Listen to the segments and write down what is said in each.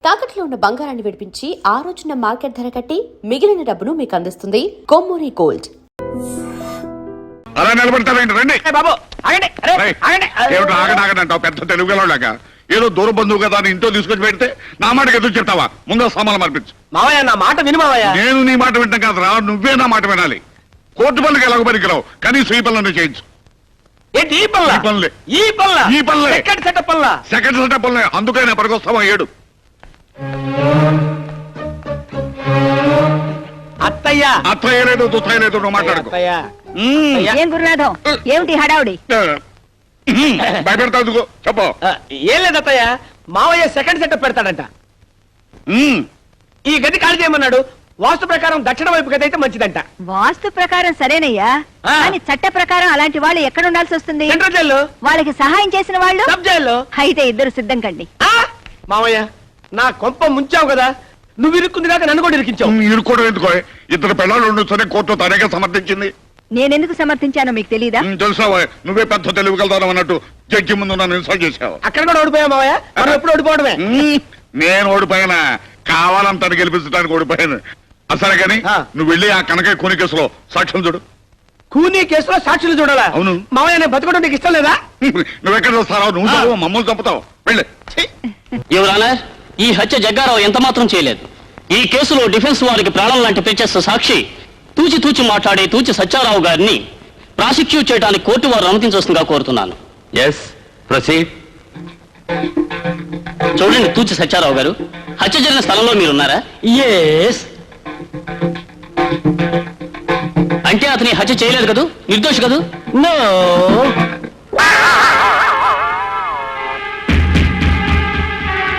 తాకట్లో ఉన్న బంగారాన్ని విడిపించి ఆ రోజున మార్కెట్ ధర కట్టి మిగిలిన డబ్బును మీకు అందిస్తుంది కొమ్మూరి గోల్డ్. అలా నిలబడతారండి, రండి బాబు ఆగండి. ఆగడాగంటావు పెద్ద తెలుగులాగా. ఏదో దూర బంధువు కదా అని ఇంట్లో తీసుకొచ్చి పెడితే నా మాటకి ఎదురు చెప్తావా? ముందు సామాన్లు మార్పించు. మావయ్య నా మాట విను మావయ్య. నేను నీ మాట వింటాం కాదురా, నువ్వే నా మాట వినాలి. కోర్టు పనులకు ఎలాగో పనికిరావు, కనీసం ఈ పనులను చేయించు. ఏంటి ఈ పనుల? ఈ పనులే సెకండ్ సెటప్ పనులే. అందుకనే పనికొస్తావా? ఏడు అత్తయ్య లేదు దుత్తయ్య లేదు, నువ్వు మాట్లాడుకో. ఏం గురునాథం, ఏమిటి హడావుడి? భయపెడతావు చెప్పు. ఏం లేదు అత్తయ్య, మావయ్య సెకండ్ సెటప్ పెడతాడంట. ఈ గది ఖాళీ చేయమన్నాడు. వాస్తు ప్రకారం దక్షిణ వైపు గది అయితే మంచిదంట. వాస్తు ప్రకారం సరేనయ్యా, కానీ చట్ట ప్రకారం అలాంటి వాళ్ళు ఎక్కడ ఉండాల్సి వస్తుంది? సెంట్రల్ జైల్లో. వాళ్ళకి సహాయం చేసిన వాళ్ళు సబ్ జైల్లో. అయితే ఇద్దరు సిద్ధం కండి. మావయ్య నా కొంప ముంచావు కదా, నువ్వు ఇరుక్కుంది కాక నన్ను కూడా ఇరికించావు. ఇరుక్కోవడం ఎందుకో? ఇద్దరు పిల్లలు ఉండొచ్చని కోర్టు తనేగా సమర్థించింది. నేనెందుకు సమర్థించానో మీకు తెలీదా? తెలుసావా? నువ్వే పెద్ద తెలివిగలుగుతావు అన్నట్టు జడ్జి ముందు నన్ను ఇన్సల్ట్ చేసావు. అక్కడ కూడా ఓడిపోయావు మావయ్య. మనం ఎప్పుడు ఓడిపోవడమే. నేను ఓడిపోయానా? కావాలంతా గెలిపించడానికి ఓడిపోయాను. అసలు కానీ నువ్వు వెళ్ళి ఆ కనకయ్య కూని కేసులో సాక్ష్యం చూడు. కూనీ కేసులో సాక్షులు చూడాలా? అవును. మావయ్య నేను బతకడం నీకు ఇష్టం లేదా? నువ్వెక్కడ చూస్తావు? నువ్వు మమ్మల్ని చంపుతావు. వెళ్ళి. యువరానర్, ఈ హత్య జగ్గారావు ఎంత మాత్రం చేయలేదు. ఈ కేసులో డిఫెన్స్ వారికి ప్రాణం లాంటి ప్రత్యక్ష సాక్షి తూచి మాట్లాడే తూచి సత్యారావు గారిని ప్రాసిక్యూట్ చేయడానికి కోర్టు వారు అనుమతించవలసిందిగా కోరుతున్నాను. చూడండి తూచి సత్యారావు గారు, హత్య జరిగిన స్థలంలో మీరున్నారా? అంటే అతని హత్య చేయలేదు కదూ, నిర్దోషి కదూ? నో.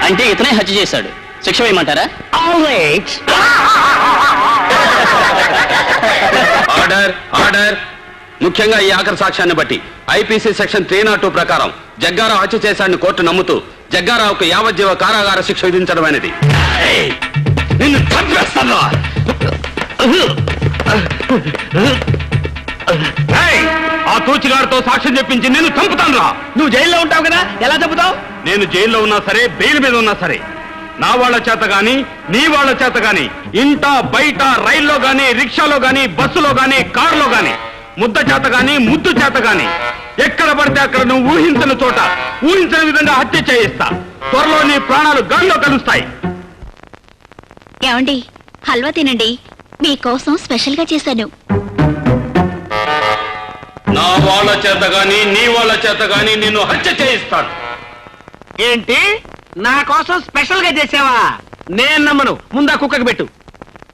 అంటే ఇతనే హత్య చేశాడు. శిక్ష వేయమంటారా? Order order. ముఖ్యంగా ఈ ఆఖరి సాక్ష్యాన్ని బట్టి ఐపీసీ సెక్షన్ 302 ప్రకారం జగ్గారావు హత్య చేశాడని కోర్టు నమ్ముతూ జగ్గారావుకు యావజ్జీవ కారాగార శిక్ష విధించడం అనేది. నిన్ను చంపేస్తాను. ఆ తూచిగారితో సాక్ష్యం చెప్పించి నేను చంపుతాను రా. నువ్వు జైల్లో ఉంటావు కదా, ఎలా చంపుతావు? నేను జైల్లో ఉన్నా సరే, బెయిల్ మీద ఉన్నా సరే, నా వాళ్ళ చేత గాని నీ వాళ్ళ చేత గాని ఇంట బయట రైల్లో గాని రిక్షాలో గాని బస్సులో గాని కారులో గాని ముద్ద చేత గాని ముద్దు చేత గాని ఎక్కడ పడితే అక్కడ నువ్వు ఊహించిన చోట ఊహించిన విధంగా హత్య చేయిస్తా. త్వరలో నీ ప్రాణాలు గాల్లో కలుస్తాయి. ఏమండి, హల్వా తినండి, మీకోసం స్పెషల్ గా చేశాను. నా వాళ్ళ చేత గాని నీ వాళ్ళ చేత గాని నిన్ను హత్య చేయిస్తాను. ఏంటి, నా కోసం స్పెషల్ గా చేసావా? నేను నమ్మను. ముందా కుక్కకి పెట్టు.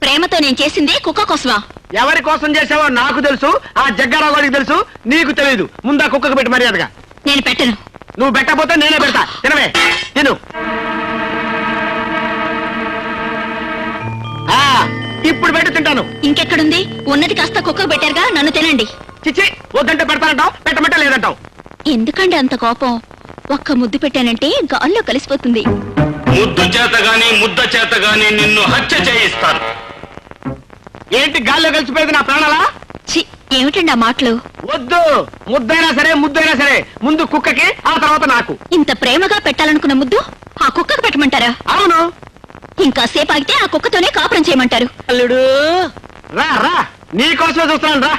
ప్రేమతో నేను చేసింది కుక్క కోసమా? ఎవరి కోసం చేసావో నాకు తెలుసు, ఆ జగ్గారావు గారికి తెలుసు, నీకు తెలియదు. ముందా కుక్కకి పెట్టు మర్యాదగా. నేను పెట్టను. నువ్వు పెట్టకపోతే నేనే పెడతా. తినవే, తిను. ఇప్పుడు పెట్టి తింటాను. ఇంకెక్కడుంది? ఉన్నది కాస్త కుక్కకు పెట్టారుగా, నన్ను తినండి. చిచ్చి, వద్దంటే పెడతానంటావు, పెట్టమంటే లేదంటావు. ఎందుకండి అంత కోపం? ఒక్క ముద్దు పెట్టానంటే గాల్లో కలిసిపోతుంది. ముద్దు చేత గాని ముద్ద చేత గాని నిన్ను హత్య చేయిస్తాను. ఏంటి గాల్లో కలిసిపోయేది నా ప్రాణాలా? చి, ఏమిటండి ఆ మాటలు? వద్దు. ముద్దైనా సరే ముద్దైనా సరే ముందు కుక్కకి, ఆ తర్వాత నాకు. ఇంత ప్రేమగా పెట్టాలనుకున్న ముద్దు ఆ కుక్కకు పెట్టమంటారా? అవును. ఇంకా సేపు ఆగితే ఆ కుక్కతోనే కాపురం చేయమంటారు. అల్లుడు రా రా, నీకోసమే చూస్తాను రా.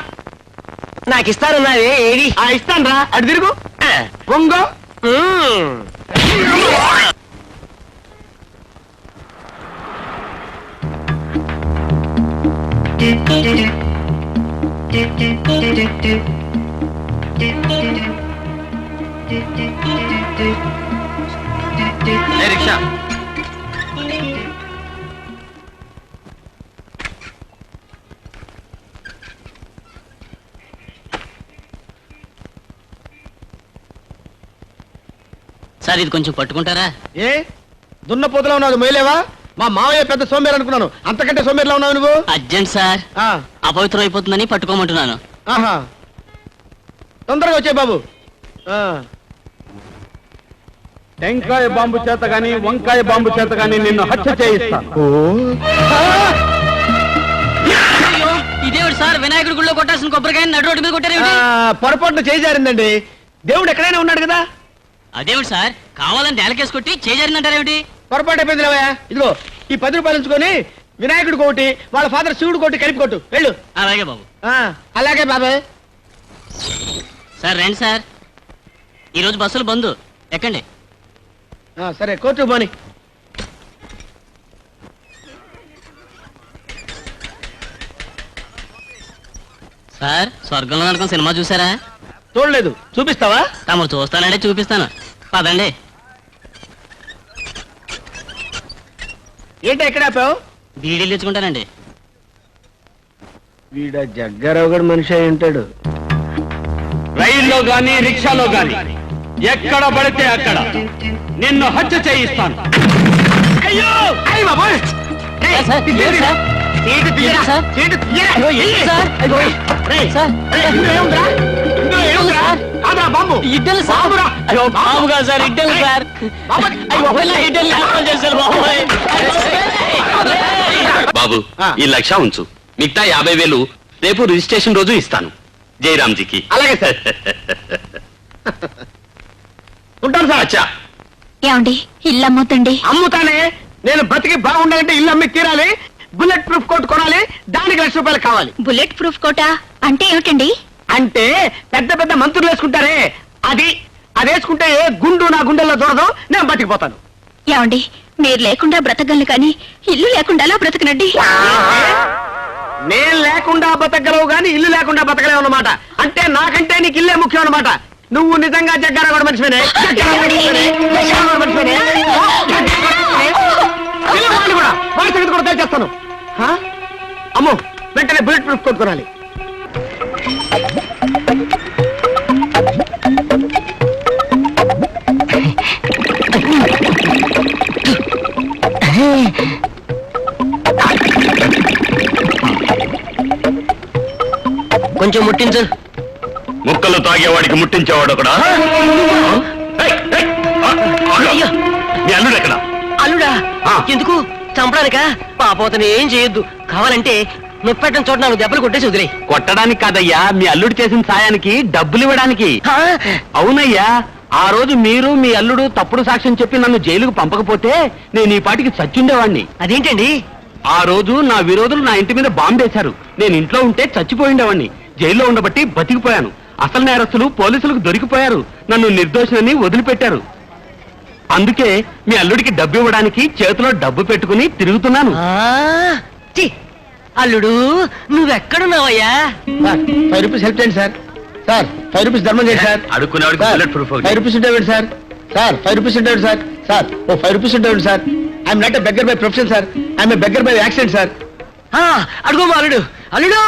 నాకు ఇస్తానున్నావే, ఏది? ఇస్తాను రా. అటు తిరుగు, పొంగో. రిక్షా సార్, ఇది కొంచెం పట్టుకుంటారా? ఏ దున్న పోతులా ఉన్నావు, మేలేవా? మా మావయ్య పెద్ద సోమేరు అనుకున్నాను, అంతకంటే సోమేరులా ఉన్నావు నువ్వు. అర్జెంట్ సార్, అపవిత్రం అయిపోతుందని పట్టుకోమంటున్నాను. ఆహా, తొందరగా వచ్చే బాబు. టెంకాయ బాంబు చేత గాని వంకాయ బాంబు చేత గాని నిన్ను హత్య చేయిస్తాను. ఇదేవిడు సార్, వినాయకుడి గుడిలో కొట్టాల్సిన కొబ్బరికాయ నడు రోడ్డు మీద కొట్టారేమిటి? పొరపాటున చేజారిందండి. దేవుడు ఎక్కడైనా ఉన్నాడు కదా. అదేమిటి సార్, కావాలని నేలకేసి కొట్టి చేజారిందంటారేమిటి? పొరపాటు అయిపోయింది లేవయ్యా. ఇదిగో ఈ 10 రూపాయలు ఉంచుకొని వినాయకుడికి ఒకటి, వాళ్ళ ఫాదర్ శివుడికి ఒకటి కలిపి కొట్టు. వెళ్ళు. అలాగే బాబు. అలాగే బాబాయ్. సార్ రండి సార్, ఈరోజు బస్సులు బంద్, ఎక్కండి. సరే కోర్టు పోని. సార్ స్వర్గంలో నడకం సినిమా చూసారా? చూడలేదు, చూపిస్తావా? తమరు చూస్తానంటే చూపిస్తాను, పదండి. ఏంటి ఎక్కడ ఆపావు? బీడీలు తెచ్చుకుంటానండి. వీడ జగ్గారావు గడు మనిషి అయి ఉంటాడు. రైల్లో గాని రిక్షాలో గాని ఎక్కడ పడితే అక్కడ నిన్ను హత్య చేయిస్తాను. అయ్యో అయ్య బాబాయ్. సార్, ఏంటి సార్? సీటు తీయరా, సార్? సీటు తీయరా. అయ్యో, ఏంటి సార్? అయ్యో, రేయ్, సార్, ఇందులో ఏముందిరా? ఇందులో ఏముందిరా? కాదురా, బాంబు. ఇడ్డలు సార్. బాంబురా. అయ్యో బాబుగా సార్, ఇడ్డలు సార్. బాంబు. అయ్యో ఇడ్డలు లేకుండా చేశారు బాబోయ్. బాబు ఈ 1,00,000 ఉంచు, మిగతా 50,000 రేపు రిజిస్ట్రేషన్ రోజు ఇస్తాను జయరామ్జీకి. అలాగే సార్. ఉంటాను సార్. అచ్చా, ఏమండి ఇల్లు అమ్ముతండి. అమ్ముతానే. నేను బతికి బాగుండాలంటే ఇల్లు అమ్మి తీరాలి. బుల్లెట్ ప్రూఫ్ కోట్ కొనాలి. దానికి 1,00,000 రూపాయలు కావాలి. బుల్లెట్ ప్రూఫ్ కోటా అంటే ఏమిటండి? అంటే పెద్ద పెద్ద మంత్రులు వేసుకుంటారే అది. అది వేసుకుంటే ఏ గుండు నా గుండెల్లో దూరదు, నేను బతికిపోతాను. ఏమండి మీరు లేకుండా బ్రతకగలను కానీ ఇల్లు లేకుండా అలా బ్రతకనండి. నేను లేకుండా బతకగలవు గాని ఇల్లు లేకుండా బతకలేవు అన్నమాట. అంటే నాకంటే నీకు ఇల్లే ముఖ్యం అన్నమాట. నువ్వు నిజంగా జగ్గారావు గడు మనిషివేనే? జగ్గారావు గడు మనిషివేనే? జగ్గారావు గడు మనిషివేనే? పిలువు వాడిని కూడా, వాడి సంగతి కూడా తెలిచేస్తాను. అమ్మో, వెంటనే బుల్లెట్ ప్రూఫ్ కోట్ కొనాలి. కొంచెం ముట్టించు. ముక్కలు తాగేవాడికి ముట్టించేవాడు ఒకడా? మీ అల్లుడు ఎక్కడ? అల్లుడా? ఆ. ఎందుకు? చంపడానికా? పాపోతని ఏం చేయొద్దు. కావాలంటే నొప్పెట్టని చోట 4 దెబ్బలు కొట్టేసి వదిలే. కొట్టడానికి కాదయ్యా, మీ అల్లుడు చేసిన సాయానికి డబ్బులు ఇవ్వడానికి. అవునయ్యా, ఆ రోజు మీరు మీ అల్లుడు తప్పుడు సాక్ష్యం చెప్పి నన్ను జైలుకు పంపకపోతే నేను ఈ పాటికి చచ్చుండేవాణ్ణి. అదేంటండి? ఆ రోజు నా విరోధులు నా ఇంటి మీద బాంబు వేశారు. నేను ఇంట్లో ఉంటే చచ్చిపోయిండేవాణ్ణి. జైల్లో ఉండబట్టి బతికిపోయాను. అసలు నేరస్తులు పోలీసులకు దొరికిపోయారు. నన్ను నిర్దోషులని వదిలిపెట్టారు. అందుకే మీ అల్లుడికి డబ్బు ఇవ్వడానికి చేతిలో డబ్బు పెట్టుకుని తిరుగుతున్నాను. అల్లుడు నువ్వెక్కడున్నావయ్యా? 5 రూపీస్ హెల్ప్ చేయండి సార్. సార్ 5 రూపీస్ ధర్మం చేయండి సార్. అడుక్కునేవాడికి బుల్లెట్ ప్రూఫ్ ఒకటి. 5 రూపీస్ ఉంటాడు సార్. సార్ 5 రూపీస్ ఉంటాడు సార్. సార్ ఓ 5 రూపీస్ ఉంటాడు sir. I'm not a beggar by profession sir. I'm a beggar by accident sir. అడుగు మా అల్లుడు. అల్లుడు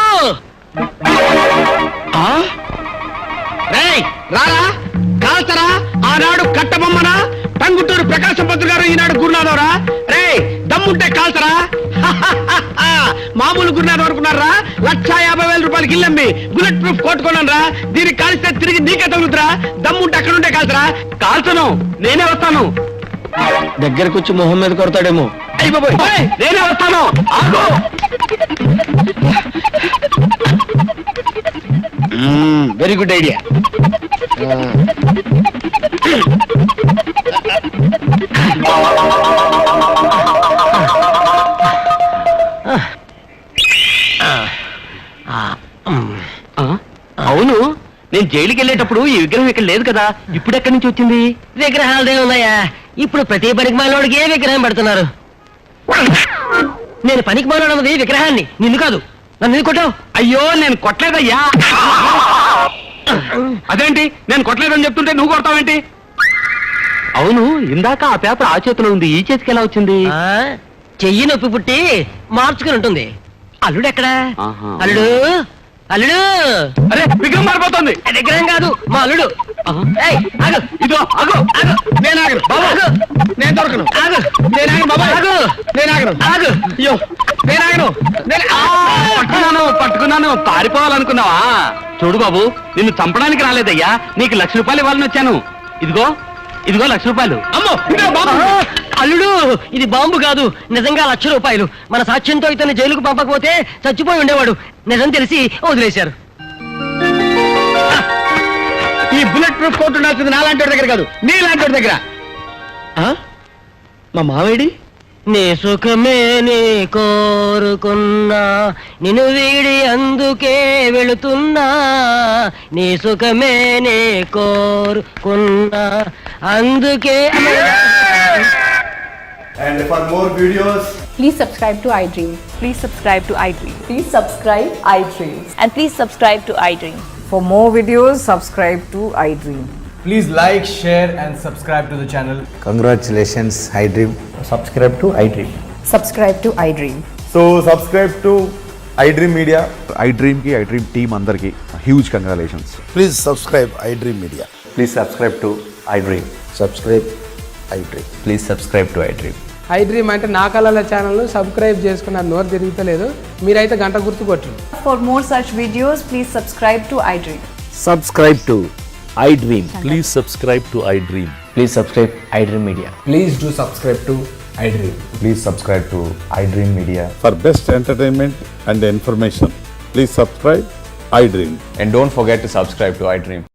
రారా, కాల్చరా. ఆనాడు కట్టబొమ్మనా టంగుటూరు ప్రకాశం పంతులు గారు, ఈనాడు గురునాథవరా. రే దమ్ముంటే కాల్చరా. మామూలు గురునాథం అనుకున్నారా? 1,50,000 రూపాయలకి ఇల్లమ్మి బుల్లెట్ ప్రూఫ్ కొట్టుకున్నాను రా. దీనికి కాల్స్తే తిరిగి నీకే తగులుతురా. దమ్ముంటే అక్కడుంటే కాల్చరా. కాల్చను, నేనే వస్తాను. దగ్గరకు వచ్చి మొహం మీద కొడతాడేమో. అయ్యి బాబోయ్, నేనే వస్తాను. ఆగు. Very good idea. అవును, నేను జైలుకి వెళ్ళేటప్పుడు ఈ విగ్రహం ఇక్కడ లేదు కదా, ఇప్పుడు ఎక్కడి నుంచి వచ్చింది? విగ్రహాలదే ఉన్నాయా? ఇప్పుడు ప్రతి పనికి మాలోడికి ఏ విగ్రహం పెడుతున్నారు? నేను పనికి మాలోడన్నది విగ్రహాన్ని, నిన్ను కాదు. నన్ను ఎందుకు కొట్టావు? అయ్యో నేను కొట్టలేదయ్యా. అదేంటి నేను కొట్టలేదని చెప్తుంటే నువ్వు కొడతావేంటి? అవును, ఇందాక ఆ పేపర్ ఆ చేతిలో ఉంది, ఈ చేతికి ఎలా వచ్చింది? చెయ్యి నొప్పి పుట్టి మార్చుకుని ఉంటుంది. అల్లుడు ఎక్కడా? ఆహా. అల్లుడు, అల్లుడు. అరే విగ్రహం మారిపోతుంది. విగ్రహం కాదు, మా అల్లుడు. ఏయ్, ఆగు. ఇదో అగో. ఆగు. నేను ఆగను బాబు. ఆగు. నేను దొరకను. ఆగు. నేను ఆగను బాబా. ఆగు. నేను ఆగను. ఆగు. అయ్యో నేను ఆగను. పట్టుకున్నాను. పారిపోవాలనుకున్నావా? చూడు బాబు, నిన్ను చంపడానికి రాలేదయ్యా, నీకు 1,00,000 రూపాయలు ఇవ్వాలని వచ్చాను. ఇదిగో 1,00,000 రూపాయలు. అమ్మో, అల్లుడు ఇది బాంబు కాదు, నిజంగా 1,00,000 రూపాయలు. మన సాక్ష్యంతో ఇతన్ని జైలుకు పంపకపోతే చచ్చిపోయి ఉండేవాడు. నిజం తెలిసి వదిలేశారు. ఈ బుల్లెట్ ప్రూఫ్ కోట్ ఉండాల్సింది నాలాంటి దగ్గర కాదు, నీలాంటి దగ్గర. మా మావేడి నీ సుఖమే నీ కోరుకున్నా నిన్ను వీడి అందుకే వెళుతున్నా నీ సుఖమే నీ కోరుకున్నా అందుకే And for more videos, Please subscribe to iDream. Please subscribe to iDream. Please subscribe iDream. And please subscribe to iDream. For more videos, subscribe to iDream. please like, share, and subscribe to the channel. Congratulations, iDream. Subscribe to iDream. Subscribe to iDream. So subscribe to iDream Media. iDream ki iDream team andarki huge congratulations. Please subscribe iDream Media. Please subscribe to iDream. Subscribe iDream. Please subscribe to iDream. iDream అంటే నా కళల channel subscribe చేసుకున్న నోరు తిరుగుతలేదు మీరైతే గంట గుర్తు కొట్టండి. For more such videos, please subscribe to iDream. Subscribe to iDream. Please subscribe to iDream. Please subscribe iDream Media. Please do subscribe to iDream. Please subscribe to iDream Media. For best entertainment and information, please subscribe iDream. And don't forget to subscribe to iDream.